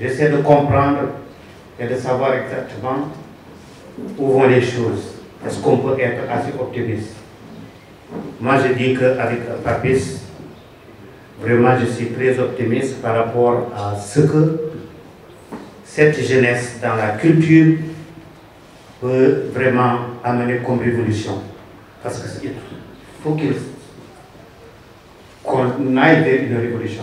J'essaie de comprendre et de savoir exactement où vont les choses. Est-ce qu'on peut être assez optimiste? Moi, je dis qu'avec Papis, vraiment, je suis très optimiste par rapport à ce que cette jeunesse dans la culture peut vraiment amener comme révolution. Parce qu'il faut qu'on aille vers une révolution.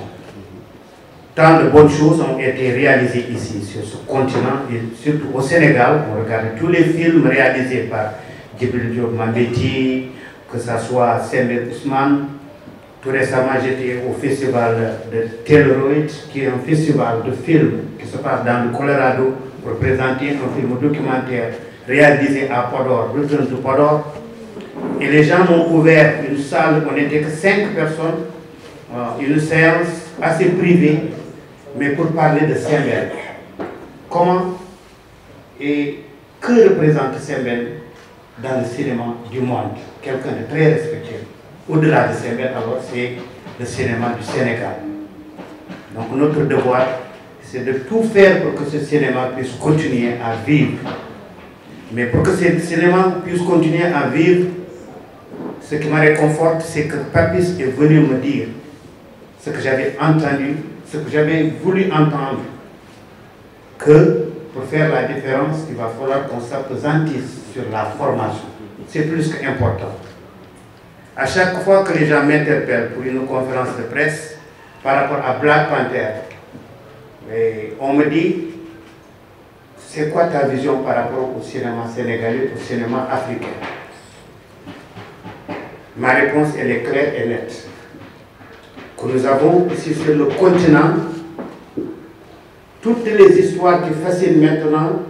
Tant de bonnes choses ont été réalisées ici, sur ce continent, et surtout au Sénégal. On regarde tous les films réalisés par Djibril Diop Mambéty, que ce soit Sembène Ousmane. Tout récemment, j'étais au festival de Telluride, qui est un festival de films qui se passe dans le Colorado, pour présenter un film documentaire réalisé à Podor, Return to Podor. Et les gens m'ont ouvert une salle, on n'était que 5 personnes, une séance assez privée, mais pour parler de Sembène. Comment et que représente Sembène dans le cinéma du monde? Quelqu'un de très respecté. Au-delà de Sembène, alors, c'est le cinéma du Sénégal. Donc notre devoir, c'est de tout faire pour que ce cinéma puisse continuer à vivre. Mais pour que ce cinéma puisse continuer à vivre, ce qui me réconforte, c'est que Papis est venu me dire ce que j'avais entendu, ce que j'avais voulu entendre, que pour faire la différence, il va falloir qu'on s'appesantisse sur la formation. C'est plus qu'important. À chaque fois que les gens m'interpellent pour une conférence de presse par rapport à Black Panther, et on me dit, c'est quoi ta vision par rapport au cinéma sénégalais, au cinéma africain? Ma réponse, elle est claire et nette. Que nous avons ici sur le continent toutes les histoires qui fascinent maintenant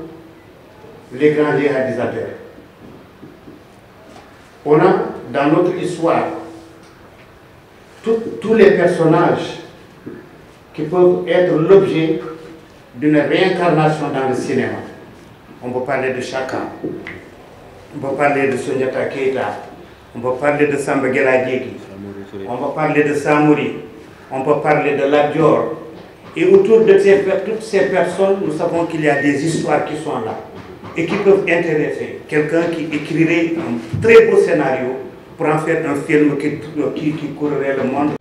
les grands réalisateurs. On a dans notre histoire tous les personnages qui peuvent être l'objet d'une réincarnation dans le cinéma. On peut parler de Chaka, on peut parler de Souniata Keita, on peut parler de Samba Gueye, on peut parler de Samouri, on peut parler de Lat Dior. Et autour de toutes ces personnes, nous savons qu'il y a des histoires qui sont là et qui peuvent intéresser quelqu'un qui écrirait un très beau scénario pour en faire un film qui courrait le monde.